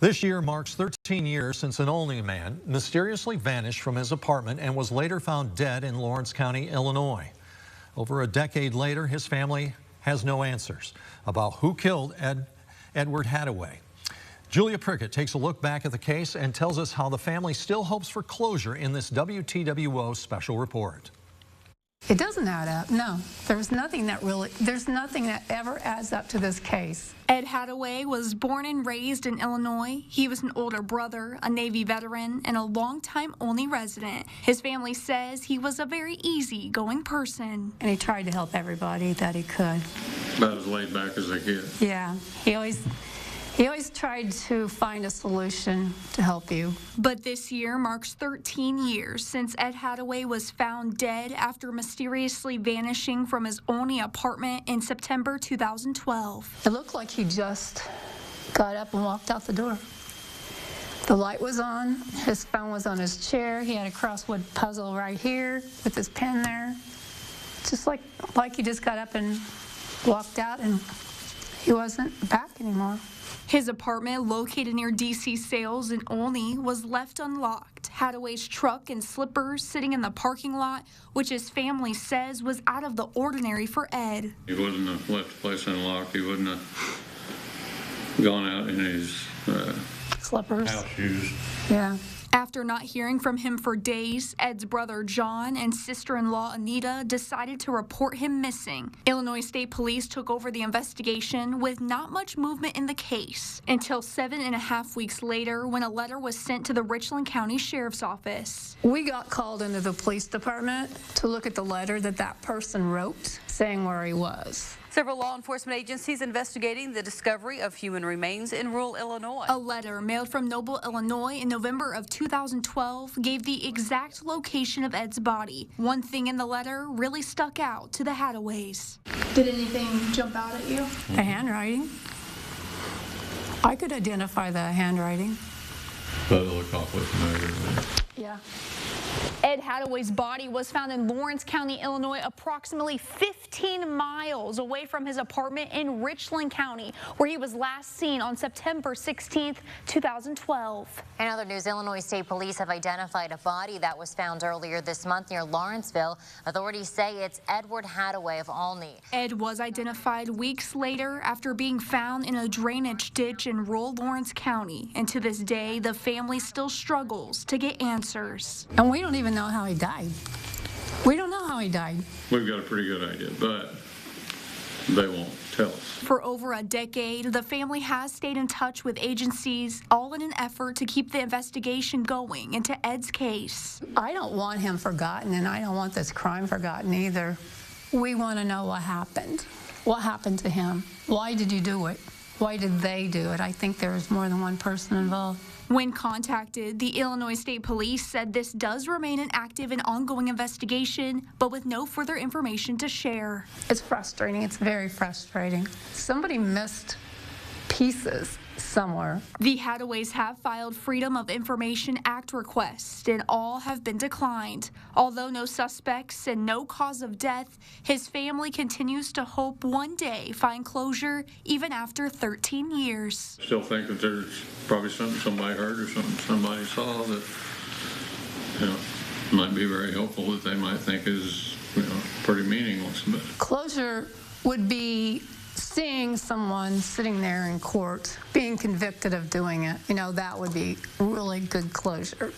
This year marks 13 years since an Olney man mysteriously vanished from his apartment and was later found dead in Lawrence County, Illinois. Over a decade later, his family has no answers about who killed Edward Hadaway. Julia Prickett takes a look back at the case and tells us how the family still hopes for closure in this WTWO special report. It doesn't add up, no. There's nothing that ever adds up to this case. Ed Hadaway was born and raised in Illinois. He was an older brother, a Navy veteran, and a longtime Olney resident. His family says he was a very easygoing person. And he tried to help everybody that he could. About as laid back as they get. Yeah, he always tried to find a solution to help you. But this year marks 13 years since Ed Hadaway was found dead after mysteriously vanishing from his Olney apartment in September 2012. It looked like he just got up and walked out the door. The light was on, his phone was on his chair, he had a crossword puzzle right here with his pen there. Just like he just got up and walked out and he wasn't back anymore. His apartment, located near DC Sales in Olney, was left unlocked. Hadaway's truck and slippers sitting in the parking lot, which his family says was out of the ordinary for Ed. He wouldn't have left the place unlocked. He wouldn't have gone out in his slippers, house shoes. Yeah. After not hearing from him for days, Ed's brother John and sister-in-law Anita decided to report him missing. Illinois State Police took over the investigation with not much movement in the case until 7.5 weeks later when a letter was sent to the Richland County Sheriff's Office. We got called into the police department to look at the letter that person wrote saying where he was. Several law enforcement agencies investigating the discovery of human remains in rural Illinois. A letter mailed from Noble, Illinois in November of 2012 gave the exact location of Ed's body. One thing in the letter really stuck out to the Hadaways. Did anything jump out at you? The handwriting. I could identify the handwriting. But it looked awfully familiar. Yeah. Ed Hadaway's body was found in Lawrence County, Illinois, approximately 15 miles away from his apartment in Richland County, where he was last seen on September 16th, 2012. In other news, Illinois State Police have identified a body that was found earlier this month near Lawrenceville. Authorities say it's Edward Hadaway of Olney. Ed was identified weeks later after being found in a drainage ditch in rural Lawrence County. And to this day, the family still struggles to get answers. And we don't even know how he died. We don't know how he died. We've got a pretty good idea, but they won't tell us. For over a decade, the family has stayed in touch with agencies, all in an effort to keep the investigation going into Ed's case. I don't want him forgotten, and I don't want this crime forgotten either. We want to know what happened. What happened to him? Why did you do it? Why did they do it? I think there was more than one person involved. When contacted, the Illinois State Police said this does remain an active and ongoing investigation, but with no further information to share. It's frustrating. It's very frustrating. Somebody missed pieces somewhere. The Hadaways have filed Freedom of Information Act requests, and all have been declined. Although no suspects and no cause of death, his family continues to hope one day find closure even after 13 years. Still think that there's probably something somebody heard or something somebody saw that, might be very helpful that they might think is, pretty meaningless. But closure would be seeing someone sitting there in court being convicted of doing it. That would be really good closure.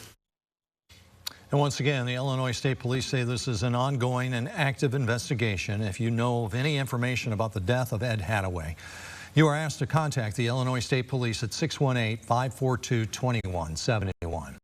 And once again, the Illinois State Police say this is an ongoing and active investigation. If you know of any information about the death of Ed Hadaway, you are asked to contact the Illinois State Police at 618-542-2171.